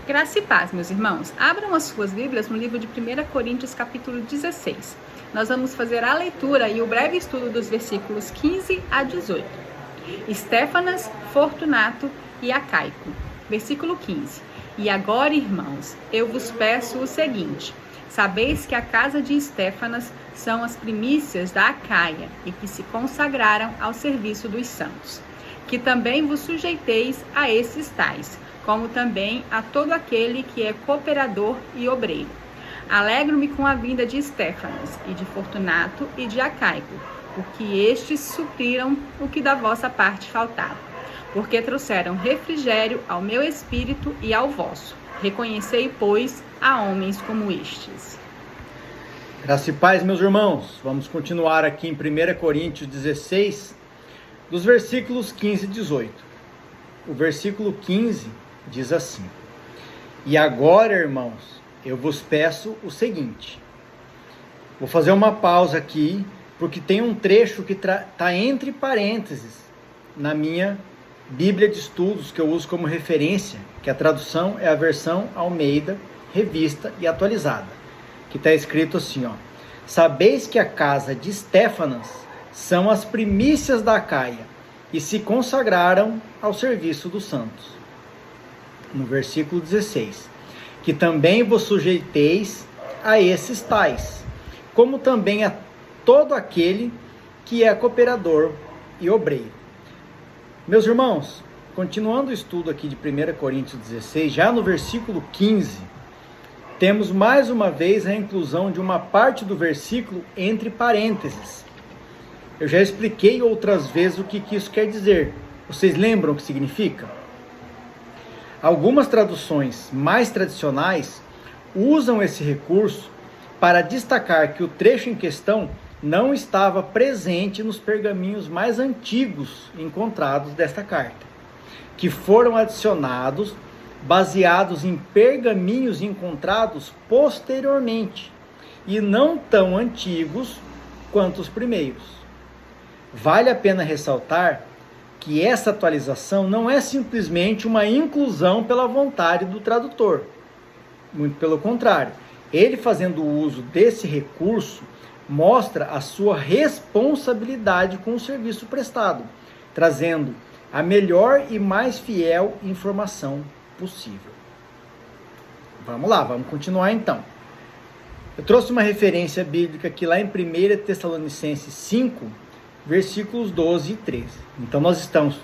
Graça e paz, meus irmãos. Abram as suas Bíblias no livro de 1 Coríntios, capítulo 16. Nós vamos fazer a leitura e o breve estudo dos versículos 15 a 18. Estéfanas, Fortunato e Acaico. Versículo 15. E agora, irmãos, eu vos peço o seguinte: sabeis que a casa de Estéfanas são as primícias da Acaia e que se consagraram ao serviço dos santos. Que também vos sujeiteis a esses tais, como também a todo aquele que é cooperador e obreiro. Alegro-me com a vinda de Estéfanas, e de Fortunato e de Acaico, porque estes supriram o que da vossa parte faltava, porque trouxeram refrigério ao meu espírito e ao vosso. Reconhecei, pois, a homens como estes. Graça e paz, meus irmãos. Vamos continuar aqui em 1 Coríntios 16, dos versículos 15 e 18. O versículo 15 diz assim: E agora, irmãos, eu vos peço o seguinte. Vou fazer uma pausa aqui, porque tem um trecho que está entre parênteses na minha Bíblia de Estudos, que eu uso como referência, que a tradução é a versão Almeida, revista e atualizada, que está escrito assim, ó: sabeis que a casa de Estéfanas são as primícias da Acaia e se consagraram ao serviço dos santos. No versículo 16, que também vos sujeiteis a esses tais, como também a todo aquele que é cooperador e obreiro. Meus irmãos, continuando o estudo aqui de 1 Coríntios 16, já no versículo 15, temos mais uma vez a inclusão de uma parte do versículo entre parênteses. Eu já expliquei outras vezes o que isso quer dizer. Vocês lembram o que significa? Algumas traduções mais tradicionais usam esse recurso para destacar que o trecho em questão não estava presente nos pergaminhos mais antigos encontrados desta carta, que foram adicionados baseados em pergaminhos encontrados posteriormente e não tão antigos quanto os primeiros. Vale a pena ressaltar que essa atualização não é simplesmente uma inclusão pela vontade do tradutor. Muito pelo contrário, ele fazendo uso desse recurso mostra a sua responsabilidade com o serviço prestado, trazendo a melhor e mais fiel informação possível. Vamos lá, vamos continuar então. Eu trouxe uma referência bíblica aqui lá em 1 Tessalonicenses 5, versículos 12 e 13. Então nós estamos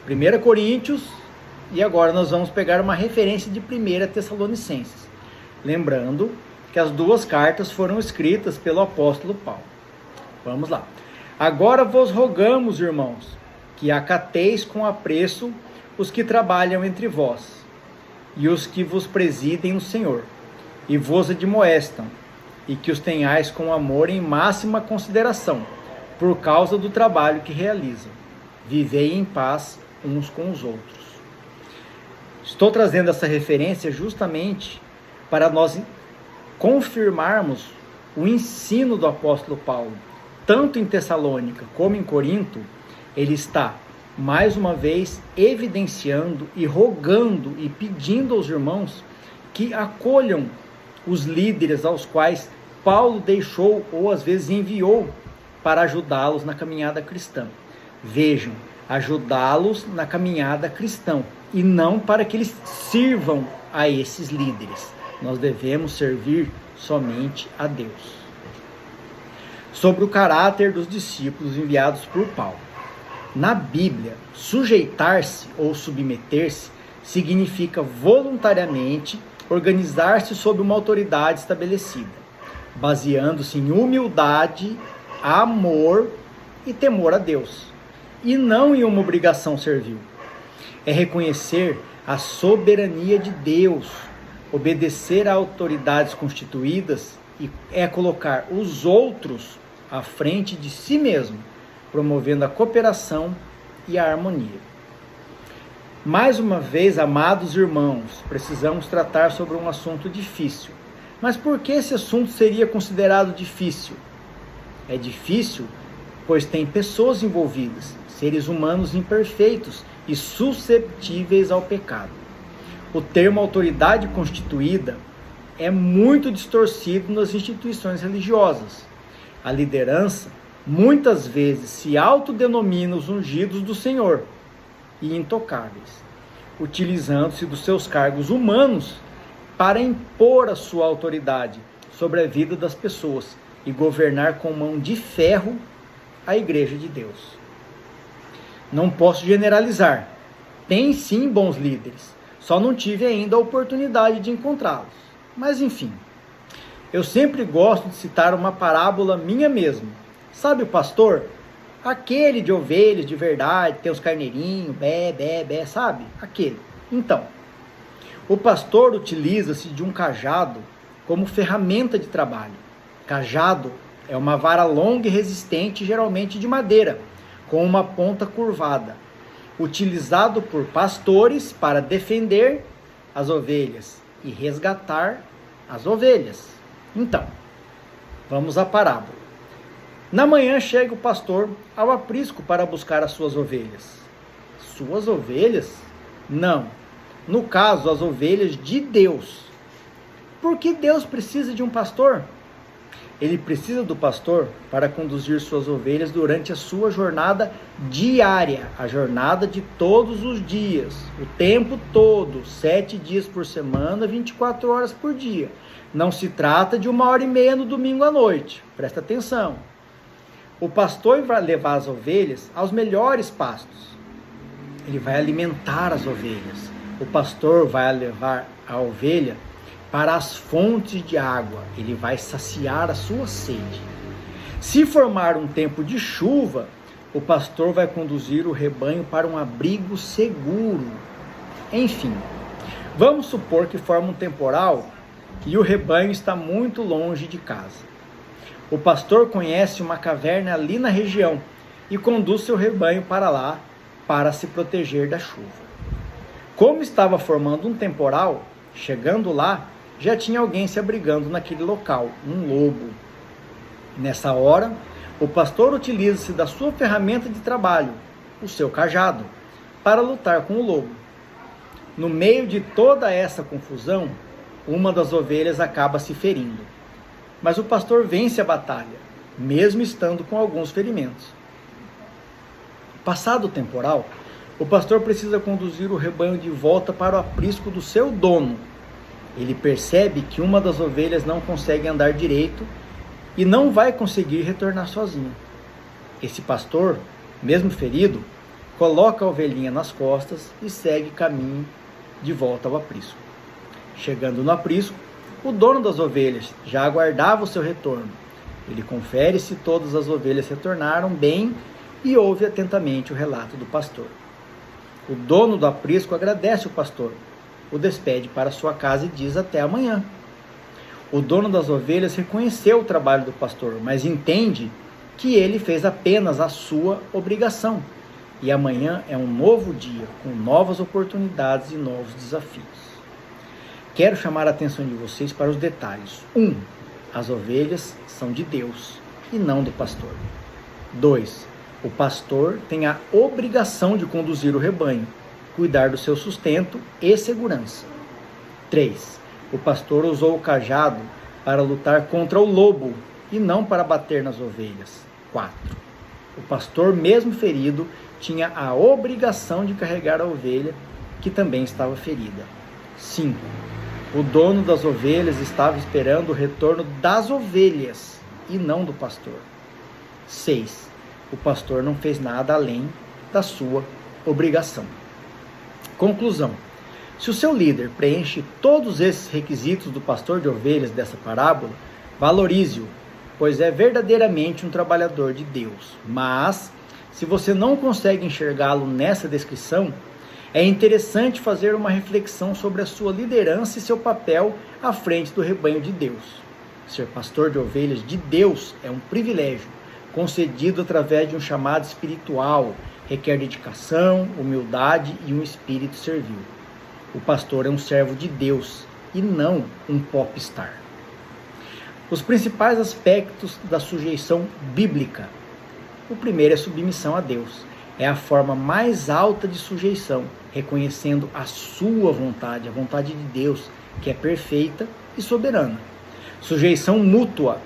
em 1 Coríntios e agora nós vamos pegar uma referência de 1 Tessalonicenses. Lembrando que as duas cartas foram escritas pelo apóstolo Paulo. Vamos lá. Agora vos rogamos, irmãos, que acateis com apreço os que trabalham entre vós e os que vos presidem no Senhor e vos admoestam, e que os tenhais com amor em máxima consideração, por causa do trabalho que realizam. Vivei em paz uns com os outros. Estou trazendo essa referência justamente para nós confirmarmos o ensino do apóstolo Paulo. Tanto em Tessalônica como em Corinto, ele está, mais uma vez, evidenciando e rogando e pedindo aos irmãos que acolham os líderes aos quais Paulo deixou ou às vezes enviou para ajudá-los na caminhada cristã. Vejam, ajudá-los na caminhada cristã e não para que eles sirvam a esses líderes. Nós devemos servir somente a Deus. Sobre o caráter dos discípulos enviados por Paulo. Na Bíblia, sujeitar-se ou submeter-se significa voluntariamente organizar-se sob uma autoridade estabelecida, baseando-se em humildade, amor e temor a Deus, e não em uma obrigação servil. É reconhecer a soberania de Deus, obedecer a autoridades constituídas e é colocar os outros à frente de si mesmo, promovendo a cooperação e a harmonia. Mais uma vez, amados irmãos, precisamos tratar sobre um assunto difícil. Mas por que esse assunto seria considerado difícil? É difícil, pois tem pessoas envolvidas, seres humanos imperfeitos e susceptíveis ao pecado. O termo autoridade constituída é muito distorcido nas instituições religiosas. A liderança muitas vezes se autodenomina os ungidos do Senhor e intocáveis, utilizando-se dos seus cargos humanos para impor a sua autoridade sobre a vida das pessoas e governar com mão de ferro a Igreja de Deus. Não posso generalizar. Tem sim bons líderes, só não tive ainda a oportunidade de encontrá-los. Mas enfim, eu sempre gosto de citar uma parábola minha mesmo. Sabe o pastor? Aquele de ovelhas de verdade, tem os carneirinhos, bé, sabe? Aquele. Então, o pastor utiliza-se de um cajado como ferramenta de trabalho. Cajado é uma vara longa e resistente, geralmente de madeira, com uma ponta curvada, utilizado por pastores para defender as ovelhas e resgatar as ovelhas. Então, vamos à parábola. Na manhã chega o pastor ao aprisco para buscar as suas ovelhas. Suas ovelhas? Não. No caso, as ovelhas de Deus. Por que Deus precisa de um pastor? Ele precisa do pastor para conduzir suas ovelhas durante a sua jornada diária, a jornada de todos os dias, o tempo todo, 7 dias por semana, 24 horas por dia. Não se trata de 1h30 no domingo à noite, presta atenção. O pastor vai levar as ovelhas aos melhores pastos. Ele vai alimentar as ovelhas. O pastor vai levar a ovelha para as fontes de água. Ele vai saciar a sua sede. Se formar um tempo de chuva, o pastor vai conduzir o rebanho para um abrigo seguro. Enfim, vamos supor que forma um temporal e o rebanho está muito longe de casa. O pastor conhece uma caverna ali na região e conduz seu rebanho para lá para se proteger da chuva. Como estava formando um temporal, chegando lá, já tinha alguém se abrigando naquele local, um lobo. Nessa hora, o pastor utiliza-se da sua ferramenta de trabalho, o seu cajado, para lutar com o lobo. No meio de toda essa confusão, uma das ovelhas acaba se ferindo. Mas o pastor vence a batalha, mesmo estando com alguns ferimentos. Passado o temporal, o pastor precisa conduzir o rebanho de volta para o aprisco do seu dono. Ele percebe que uma das ovelhas não consegue andar direito e não vai conseguir retornar sozinho. Esse pastor, mesmo ferido, coloca a ovelhinha nas costas e segue caminho de volta ao aprisco. Chegando no aprisco, o dono das ovelhas já aguardava o seu retorno. Ele confere se todas as ovelhas retornaram bem e ouve atentamente o relato do pastor. O dono do aprisco agradece o pastor, o despede para sua casa e diz até amanhã. O dono das ovelhas reconheceu o trabalho do pastor, mas entende que ele fez apenas a sua obrigação. E amanhã é um novo dia, com novas oportunidades e novos desafios. Quero chamar a atenção de vocês para os detalhes. 1. As ovelhas são de Deus e não do pastor. 2. O pastor tem a obrigação de conduzir o rebanho, cuidar do seu sustento e segurança. 3. O pastor usou o cajado para lutar contra o lobo e não para bater nas ovelhas. 4. O pastor, mesmo ferido, tinha a obrigação de carregar a ovelha, que também estava ferida. 5. O dono das ovelhas estava esperando o retorno das ovelhas e não do pastor. 6. O pastor não fez nada além da sua obrigação. Conclusão. Se o seu líder preenche todos esses requisitos do pastor de ovelhas dessa parábola, valorize-o, pois é verdadeiramente um trabalhador de Deus. Mas, se você não consegue enxergá-lo nessa descrição, é interessante fazer uma reflexão sobre a sua liderança e seu papel à frente do rebanho de Deus. Ser pastor de ovelhas de Deus é um privilégio, concedido através de um chamado espiritual, requer dedicação, humildade e um espírito servil. O pastor é um servo de Deus e não um popstar. Os principais aspectos da sujeição bíblica. O primeiro é submissão a Deus. é a forma mais alta de sujeição, reconhecendo a sua vontade, a vontade de Deus, que é perfeita e soberana. Sujeição mútua,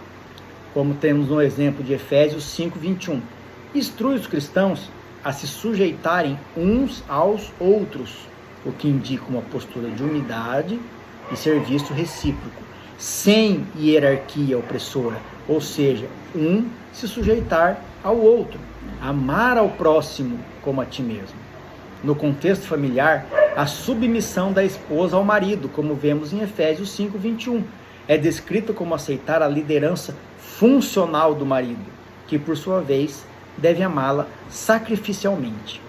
como temos no exemplo de Efésios 5:21. Instrui os cristãos a se sujeitarem uns aos outros, o que indica uma postura de unidade e serviço recíproco, sem hierarquia opressora, ou seja, um se sujeitar ao outro, amar ao próximo como a ti mesmo. No contexto familiar, a submissão da esposa ao marido, como vemos em Efésios 5:21, é descrita como aceitar a liderança funcional do marido, que por sua vez deve amá-la sacrificialmente.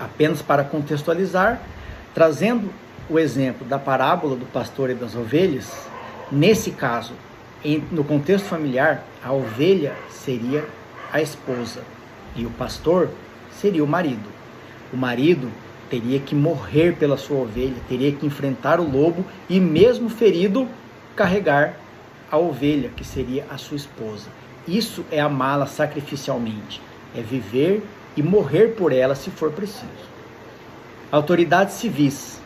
Apenas para contextualizar, trazendo o exemplo da parábola do pastor e das ovelhas, nesse caso, no contexto familiar, a ovelha seria a esposa e o pastor seria o marido. O marido teria que morrer pela sua ovelha, teria que enfrentar o lobo e, mesmo ferido, carregar a ovelha, que seria a sua esposa. Isso é amá-la sacrificialmente, é viver e morrer por ela se for preciso. Autoridades civis.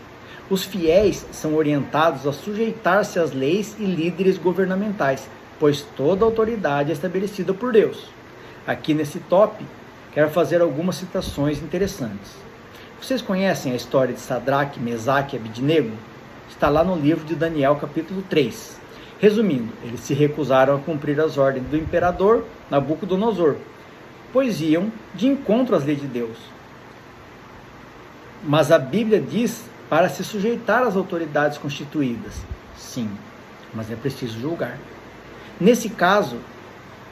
Os fiéis são orientados a sujeitar-se às leis e líderes governamentais, pois toda autoridade é estabelecida por Deus. Aqui nesse top, quero fazer algumas citações interessantes. Vocês conhecem a história de Sadraque, Mesaque e Abidnego? Está lá no livro de Daniel, capítulo 3. Resumindo, eles se recusaram a cumprir as ordens do imperador Nabucodonosor, pois iam de encontro às leis de Deus. Mas a Bíblia diz para se sujeitar às autoridades constituídas. Sim, mas é preciso julgar. Nesse caso,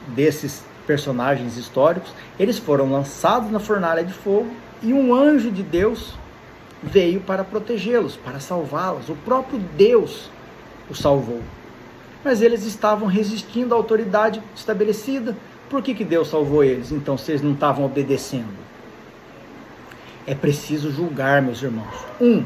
desses personagens históricos, eles foram lançados na fornalha de fogo e um anjo de Deus veio para protegê-los, para salvá-los. O próprio Deus os salvou. Mas eles estavam resistindo à autoridade estabelecida. Por que Deus salvou eles? Então, se eles não estavam obedecendo. É preciso julgar, meus irmãos. 1.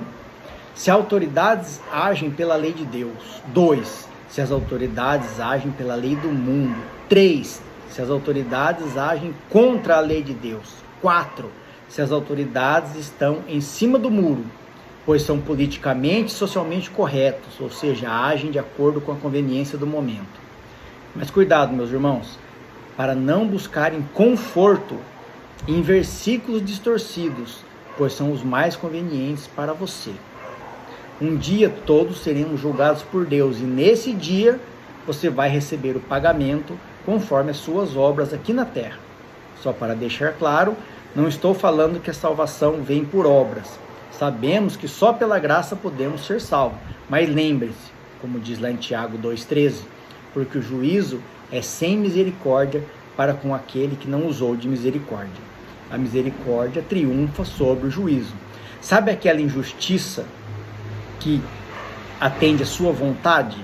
Se autoridades agem pela lei de Deus. 2. Se as autoridades agem pela lei do mundo. 3. Se as autoridades agem contra a lei de Deus. 4. Se as autoridades estão em cima do muro, pois são politicamente e socialmente corretos, ou seja, agem de acordo com a conveniência do momento. Mas cuidado, meus irmãos, para não buscarem conforto em versículos distorcidos, pois são os mais convenientes para você. Um dia todos seremos julgados por Deus, e nesse dia você vai receber o pagamento conforme as suas obras aqui na terra. Só para deixar claro, não estou falando que a salvação vem por obras. Sabemos que só pela graça podemos ser salvos. Mas lembre-se, como diz lá em Tiago 2,13, porque o juízo é sem misericórdia para com aquele que não usou de misericórdia. A misericórdia triunfa sobre o juízo. Sabe aquela injustiça que atende à sua vontade?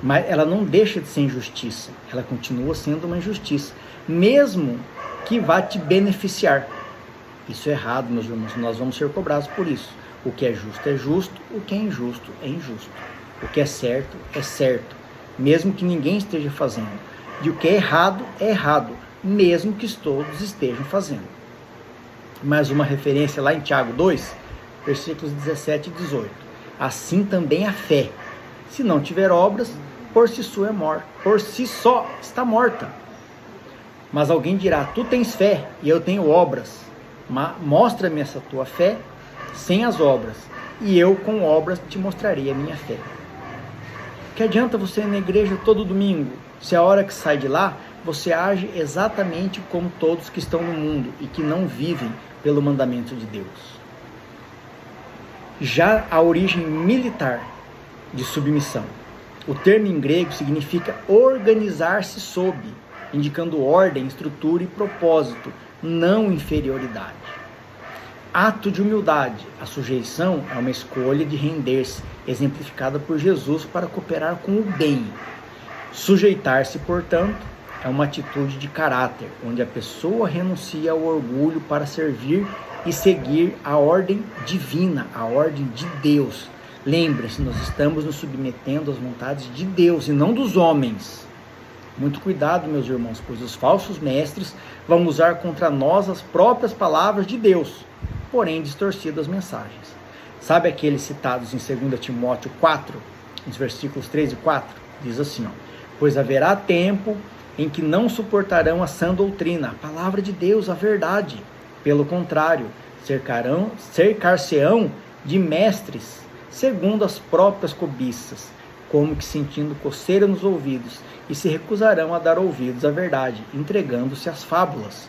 Mas ela não deixa de ser injustiça. Ela continua sendo uma injustiça, mesmo que vá te beneficiar. Isso é errado, meus irmãos. Nós vamos ser cobrados por isso. O que é justo, o que é injusto, o que é certo, mesmo que ninguém esteja fazendo. E o que é errado, mesmo que todos estejam fazendo. Mais uma referência lá em Tiago 2, versículos 17 e 18. Assim também a fé, se não tiver obras, por si só está morta. Mas alguém dirá, tu tens fé e eu tenho obras. Mostra-me essa tua fé sem as obras, e eu com obras te mostrarei a minha fé. Que adianta você ir na igreja todo domingo, se a hora que sai de lá, você age exatamente como todos que estão no mundo e que não vivem pelo mandamento de Deus. Já a origem militar de submissão. O termo em grego significa organizar-se sob, indicando ordem, estrutura e propósito, não inferioridade. Ato de humildade. A sujeição é uma escolha de render-se, exemplificada por Jesus para cooperar com o bem. Sujeitar-se, portanto, é uma atitude de caráter, onde a pessoa renuncia ao orgulho para servir e seguir a ordem divina, a ordem de Deus. Lembre-se, nós estamos nos submetendo às vontades de Deus e não dos homens. Muito cuidado, meus irmãos, pois os falsos mestres vão usar contra nós as próprias palavras de Deus, porém distorcido as mensagens. Sabe aqueles citados em 2 Timóteo 4, nos versículos 3 e 4? Diz assim, pois haverá tempo em que não suportarão a sã doutrina, a palavra de Deus, a verdade. Pelo contrário, cercar-se-ão de mestres, segundo as próprias cobiças, como que sentindo coceira nos ouvidos, e se recusarão a dar ouvidos à verdade, entregando-se às fábulas.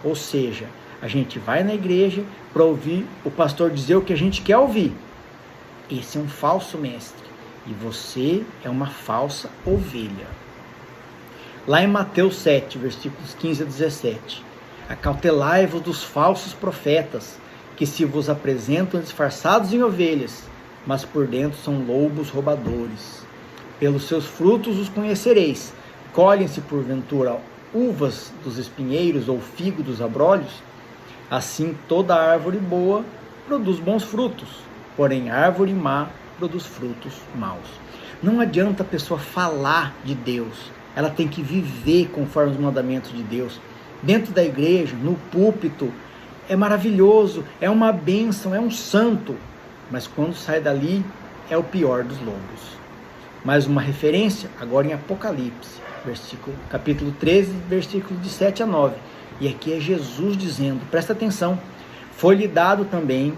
Ou seja, a gente vai na igreja para ouvir o pastor dizer o que a gente quer ouvir. Esse é um falso mestre, e você é uma falsa ovelha. Lá em Mateus 7, versículos 15 a 17, acautelai-vos dos falsos profetas, que se vos apresentam disfarçados em ovelhas, mas por dentro são lobos roubadores. Pelos seus frutos os conhecereis. Colhem-se porventura uvas dos espinheiros ou figo dos abrolhos? Assim toda árvore boa produz bons frutos, porém árvore má produz frutos maus. Não adianta a pessoa falar de Deus, ela tem que viver conforme os mandamentos de Deus. Dentro da igreja, no púlpito, é maravilhoso, é uma bênção, é um santo, mas quando sai dali, é o pior dos lobos. Mais uma referência, agora em Apocalipse, capítulo 13, versículos de 7 a 9. E aqui é Jesus dizendo, presta atenção, foi-lhe dado também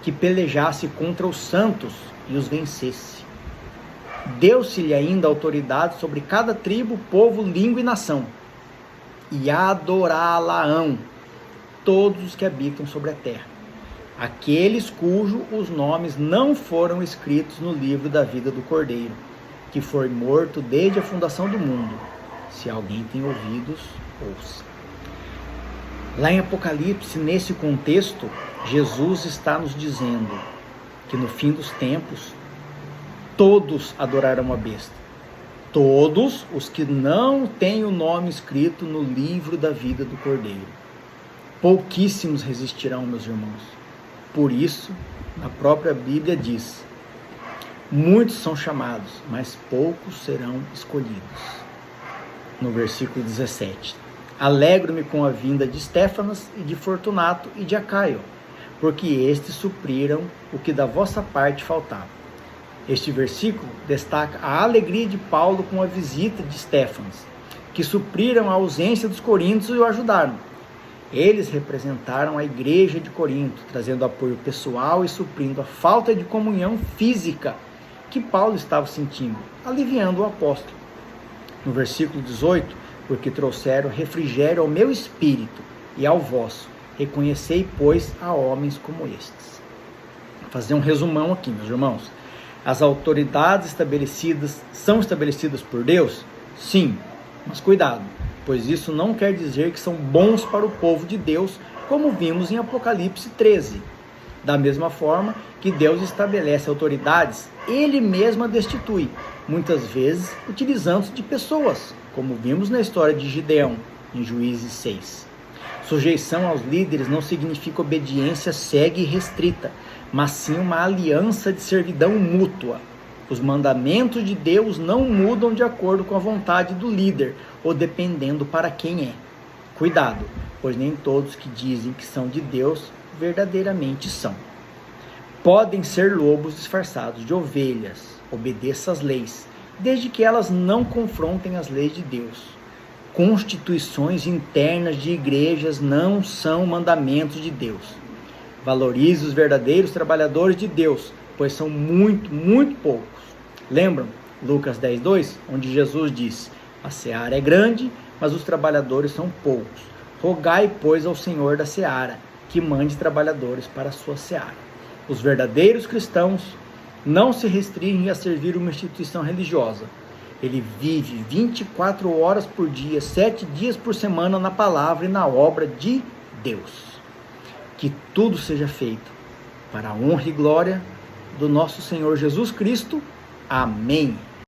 que pelejasse contra os santos e os vencesse. Deu-se-lhe ainda autoridade sobre cada tribo, povo, língua e nação, e adorá-la-ão todos os que habitam sobre a terra, aqueles cujos os nomes não foram escritos no livro da vida do Cordeiro, que foi morto desde a fundação do mundo. Se alguém tem ouvidos, ouça. Lá em Apocalipse, nesse contexto, Jesus está nos dizendo que no fim dos tempos, todos adorarão a besta. Todos os que não têm o nome escrito no livro da vida do Cordeiro. Pouquíssimos resistirão, meus irmãos. Por isso, a própria Bíblia diz, muitos são chamados, mas poucos serão escolhidos. No versículo 17. Alegro-me com a vinda de Estéfanas e de Fortunato e de Acaio, porque estes supriram o que da vossa parte faltava. Este versículo destaca a alegria de Paulo com a visita de Estéfanas, que supriram a ausência dos coríntios e o ajudaram. Eles representaram a igreja de Corinto, trazendo apoio pessoal e suprindo a falta de comunhão física que Paulo estava sentindo, aliviando o apóstolo. No versículo 18, porque trouxeram refrigério ao meu espírito e ao vosso, reconhecei, pois, a homens como estes. Vou fazer um resumão aqui, meus irmãos. As autoridades estabelecidas são estabelecidas por Deus? Sim, mas cuidado, pois isso não quer dizer que são bons para o povo de Deus, como vimos em Apocalipse 13. Da mesma forma que Deus estabelece autoridades, Ele mesmo a destitui, muitas vezes utilizando-se de pessoas, como vimos na história de Gideão, em Juízes 6. Sujeição aos líderes não significa obediência cega e restrita, mas sim uma aliança de servidão mútua. Os mandamentos de Deus não mudam de acordo com a vontade do líder, ou dependendo para quem é. Cuidado, pois nem todos que dizem que são de Deus, verdadeiramente são. Podem ser lobos disfarçados de ovelhas, obedeça às leis, desde que elas não confrontem as leis de Deus. Constituições internas de igrejas não são mandamentos de Deus. Valorize os verdadeiros trabalhadores de Deus, pois são muito, muito poucos. Lembram Lucas 10:2, onde Jesus disse, a seara é grande, mas os trabalhadores são poucos. Rogai, pois, ao Senhor da seara, que mande trabalhadores para a sua seara. Os verdadeiros cristãos não se restringem a servir uma instituição religiosa. Ele vive 24 horas por dia, 7 dias por semana na palavra e na obra de Deus. Que tudo seja feito para a honra e glória do nosso Senhor Jesus Cristo. Amém.